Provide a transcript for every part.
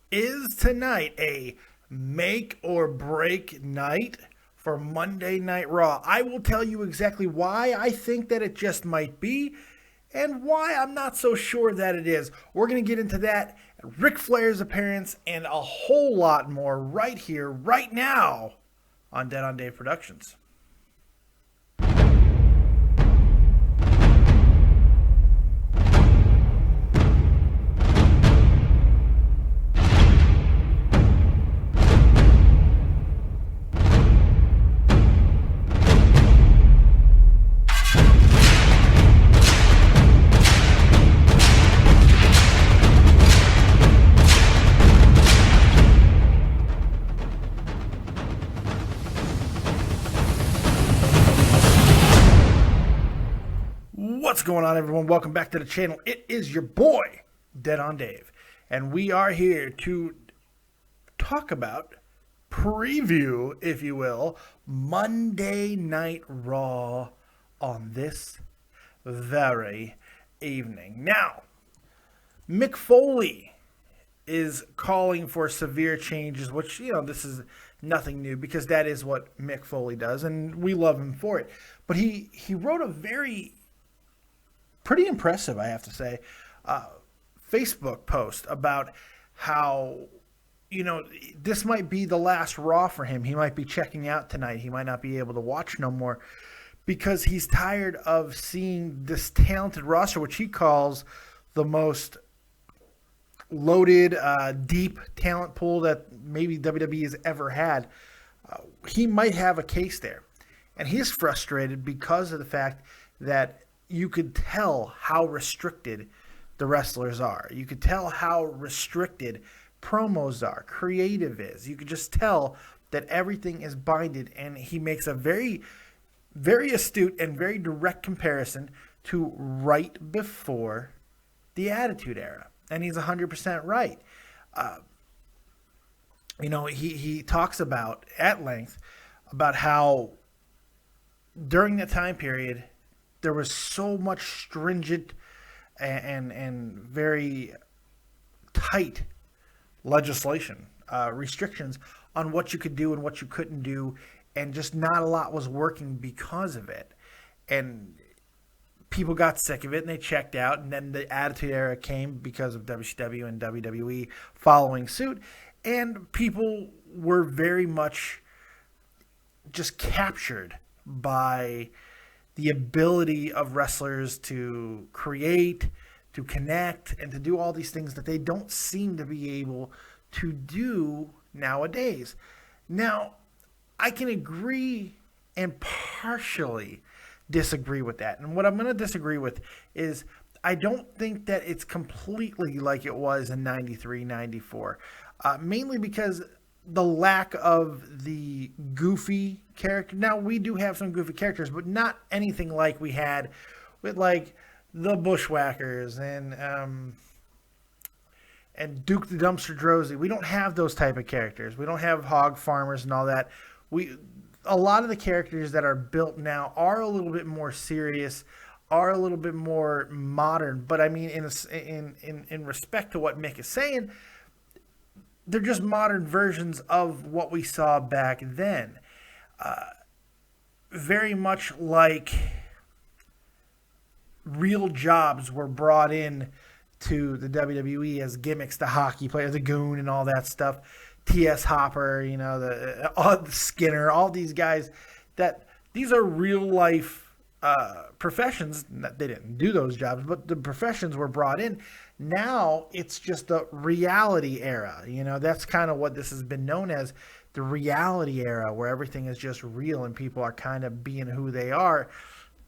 Is tonight a make or break night for Monday Night Raw? I will tell you exactly why I think that it just might be and why I'm not so sure that it is. We're going to get into that, Ric Flair's appearance, and a whole lot more right here, right now on Dead on Dave Productions. What's going on, everyone? Welcome back to the channel. It is your boy, Dead on Dave, and we are here to talk about, preview, if you will, Monday Night Raw on this very evening. Now, Mick Foley is calling for severe changes, which, this is nothing new because that is what Mick Foley does, and we love him for it. But he wrote a pretty impressive, I have to say, Facebook post about how, this might be the last Raw for him. He might be checking out tonight. He might not be able to watch no more because he's tired of seeing this talented roster, which he calls the most loaded, deep talent pool that maybe WWE has ever had. He might have a case there. And he's frustrated because of the fact that you could tell how restricted the wrestlers are. You could tell how restricted promos are, creative is. You could just tell that everything is binded, and he makes a very, very astute and very direct comparison to right before the Attitude Era. And he's 100% right. He talks about, at length, about how during that time period, there was so much stringent and very tight legislation, restrictions on what you could do and what you couldn't do, and just not a lot was working because of it. And people got sick of it and they checked out, and then the Attitude Era came because of WCW and WWE following suit, and people were very much just captured by the ability of wrestlers to create, to connect, and to do all these things that they don't seem to be able to do nowadays. Now, I can agree and partially disagree with that. And what I'm going to disagree with is I don't think that it's completely like it was in 93, 94. Mainly because the lack of the goofy character. Now, we do have some goofy characters, but not anything like we had with, like, the Bushwhackers and Duke the Dumpster Drozy. We don't have those type of characters. We don't have hog farmers and all that. A lot of the characters that are built now are a little bit more serious, are a little bit more modern. But I mean, in respect to what Mick is saying, they're just modern versions of what we saw back then. Very much like real jobs were brought in to the WWE as gimmicks, the hockey player, the Goon and all that stuff. T.S. Hopper, the Skinner, all these guys, that these are real life professions. They didn't do those jobs, but the professions were brought in. Now it's just a reality era. That's kind of what this has been known as, the reality era, where everything is just real and people are kind of being who they are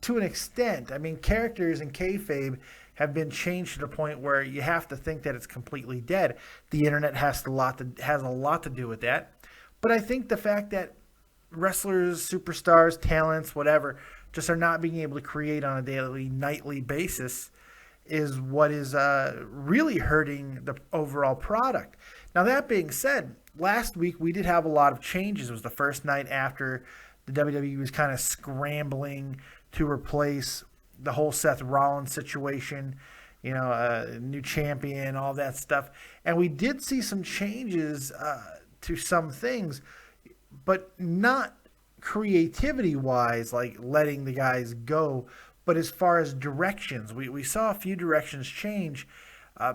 to an extent. I mean, characters in kayfabe have been changed to the point where you have to think that it's completely dead. The internet has a lot to do with that. But I think the fact that wrestlers, superstars, talents, whatever, just are not being able to create on a daily, nightly basis is what is really hurting the overall product. Now, that being said, last week we did have a lot of changes. It was the first night after the WWE was kind of scrambling to replace the whole Seth Rollins situation new champion, all that stuff. And we did see some changes to some things, but not creativity-wise, like letting the guys go. But as far as directions, we saw a few directions change,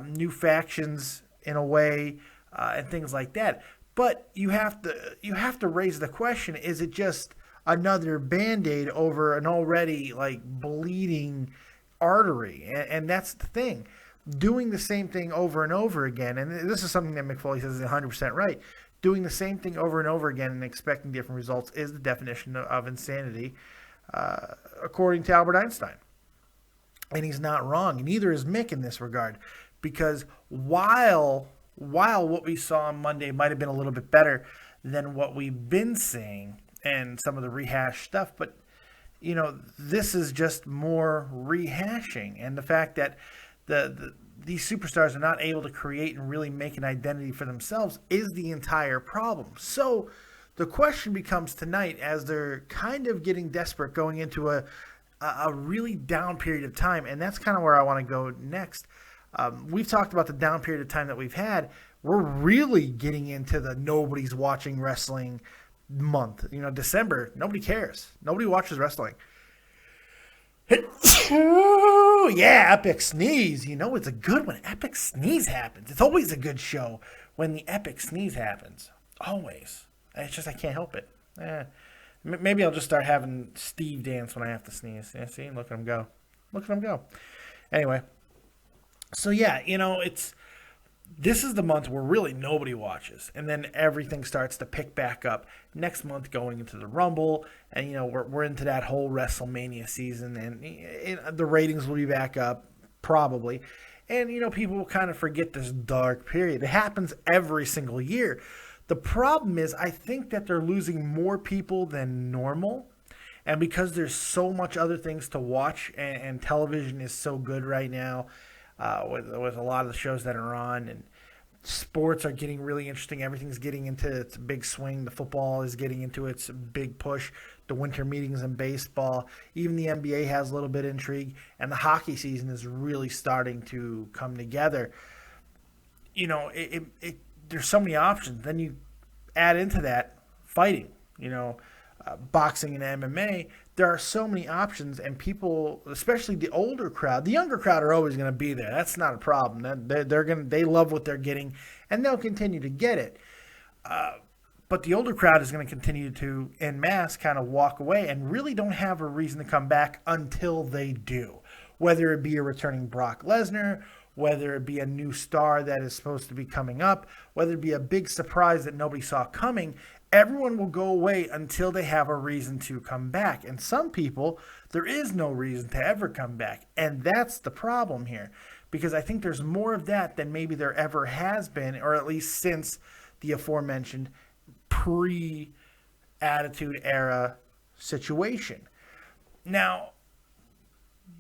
new factions in a way, and things like that. But you have to raise the question: is it just another Band-Aid over an already bleeding artery? And that's the thing. Doing the same thing over and over again, and this is something that Mick Foley says is 100% right. Doing the same thing over and over again and expecting different results is the definition of insanity, according to Albert Einstein. And he's not wrong. Neither is Mick in this regard, because while what we saw on Monday might have been a little bit better than what we've been seeing and some of the rehash stuff, but this is just more rehashing, and the fact that these superstars are not able to create and really make an identity for themselves is the entire problem. So the question becomes tonight, as they're kind of getting desperate, going into a really down period of time, and that's kind of where I want to go next. We've talked about the down period of time that we've had. We're really getting into the nobody's watching wrestling month. December, nobody cares. Nobody watches wrestling. Yeah, epic sneeze. It's a good when epic sneeze happens. It's always a good show when the epic sneeze happens. Always. It's just I can't help it. Maybe I'll just start having Steve dance when I have to sneeze. Yeah, see? Look at him go. Anyway. So yeah, this is the month where really nobody watches, and then everything starts to pick back up next month going into the Rumble, and we're into that whole WrestleMania season, and the ratings will be back up probably, and people will kind of forget this dark period. It happens every single year. The problem is, I think that they're losing more people than normal, and because there's so much other things to watch, and television is so good right now. With a lot of the shows that are on, and sports are getting really interesting. Everything's getting into its big swing. The football is getting into its big push. The winter meetings in baseball. Even the NBA has a little bit of intrigue, and the hockey season is really starting to come together. There's so many options. Then you add into that fighting, boxing and MMA. There are so many options, and people, especially the older crowd, the younger crowd are always going to be there. That's not a problem. They love what they're getting, and they'll continue to get it. But the older crowd is going to continue to, en masse, kind of walk away and really don't have a reason to come back until they do. Whether it be a returning Brock Lesnar, whether it be a new star that is supposed to be coming up, whether it be a big surprise that nobody saw coming, everyone will go away until they have a reason to come back. And some people, there is no reason to ever come back. And that's the problem here. Because I think there's more of that than maybe there ever has been, or at least since the aforementioned pre-Attitude Era situation. Now,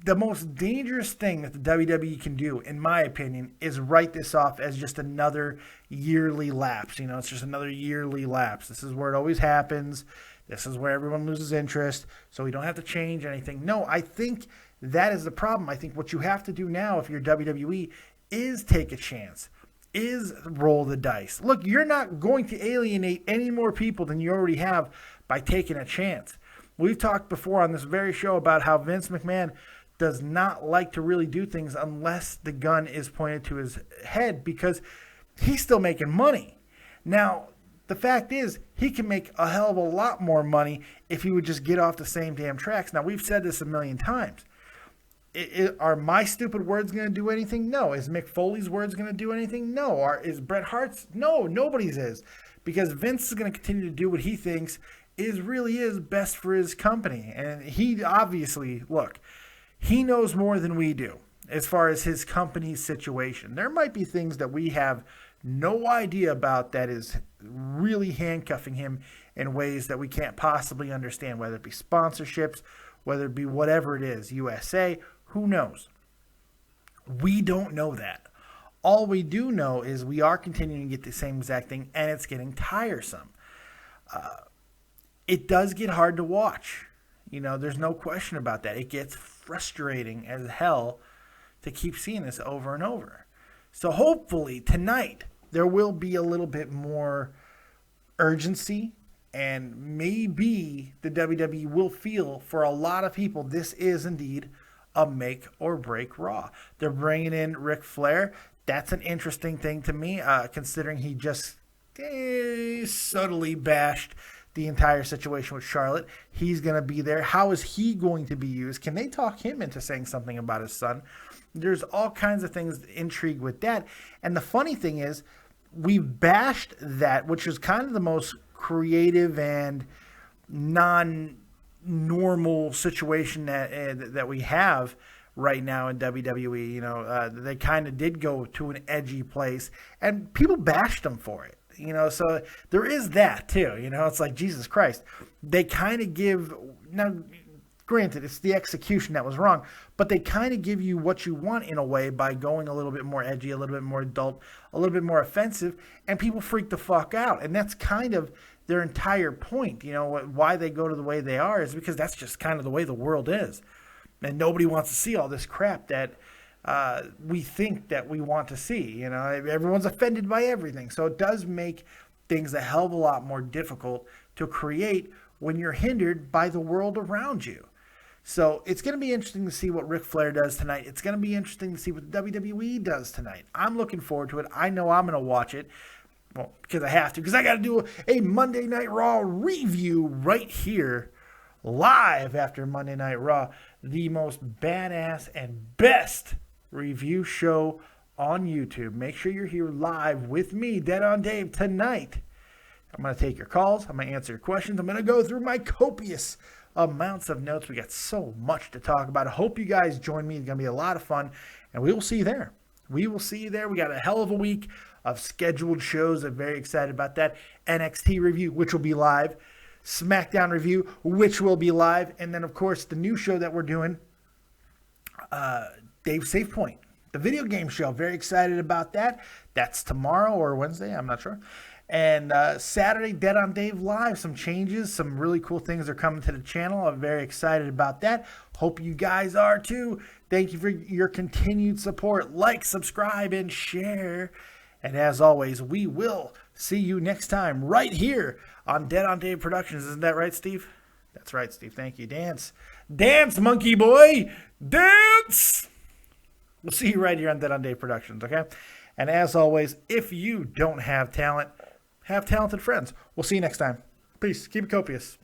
the most dangerous thing that the WWE can do, in my opinion, is write this off as just another yearly lapse. It's just another yearly lapse. This is where it always happens. This is where everyone loses interest, so we don't have to change anything. No, I think that is the problem. I think what you have to do now, if you're WWE, is take a chance, is roll the dice. Look, you're not going to alienate any more people than you already have by taking a chance. We've talked before on this very show about how Vince McMahon does not like to really do things unless the gun is pointed to his head, because he's still making money. Now, the fact is, he can make a hell of a lot more money if he would just get off the same damn tracks. Now, we've said this a million times. Are my stupid words going to do anything? No. Is Mick Foley's words going to do anything? No. Is Bret Hart's? No, nobody's is. Because Vince is going to continue to do what he thinks really is best for his company. And he obviously, look, he knows more than we do as far as his company's situation. There might be things that we have no idea about that is really handcuffing him in ways that we can't possibly understand, whether it be sponsorships, whether it be whatever it is, USA, who knows? We don't know that. All we do know is we are continuing to get the same exact thing, and it's getting tiresome. It does get hard to watch. There's no question about that. It gets frustrating as hell to keep seeing this over and over. So hopefully tonight there will be a little bit more urgency, and maybe the WWE will feel for a lot of people this is indeed a make or break Raw. They're bringing in Ric Flair. That's an interesting thing to me, considering he just subtly bashed the entire situation with Charlotte. He's going to be there. How is he going to be used? Can they talk him into saying something about his son? There's all kinds of things intrigue with that. And the funny thing is, we bashed that, which is kind of the most creative and non-normal situation that we have right now in WWE. You know, they kind of did go to an edgy place, and people bashed them for it. You know, so there is that too. You know, it's like, Jesus Christ. They kind of give, now granted, it's the execution that was wrong, but they kind of give you what you want in a way by going a little bit more edgy, a little bit more adult, a little bit more offensive, and people freak the fuck out. And that's kind of their entire point. You know, why they go to the way they are is because that's just kind of the way the world is. And nobody wants to see all this crap that we think that we want to see. You know, everyone's offended by everything. So it does make things a hell of a lot more difficult to create when you're hindered by the world around you. So it's going to be interesting to see what Ric Flair does tonight. It's going to be interesting to see what the WWE does tonight. I'm looking forward to it. I know I'm going to watch it. Well, because I have to. Because I got to do a Monday Night Raw review right here, live after Monday Night Raw. The most badass and best review show on YouTube. Make sure you're here live with me, Dead on Dave, tonight. I'm going to take your calls. I'm going to answer your questions. I'm going to go through my copious amounts of notes. We got so much to talk about. I hope you guys join me. It's going to be a lot of fun, and we will see you there. We will see you there. We got a hell of a week of scheduled shows. I'm very excited about that. NXT review, which will be live. SmackDown review, which will be live. And then, of course, the new show that we're doing, Dave's Safe Point, the video game show. Very excited about that. That's tomorrow or Wednesday. I'm not sure. And Saturday, Dead on Dave Live. Some changes, some really cool things are coming to the channel. I'm very excited about that. Hope you guys are too. Thank you for your continued support. Like, subscribe, and share. And as always, we will see you next time right here on Dead on Dave Productions. Isn't that right, Steve? That's right, Steve. Thank you. Dance. Dance, monkey boy. Dance. We'll see you right here on Dead on Dave Productions, okay? And as always, if you don't have talent, have talented friends. We'll see you next time. Peace. Keep it copious.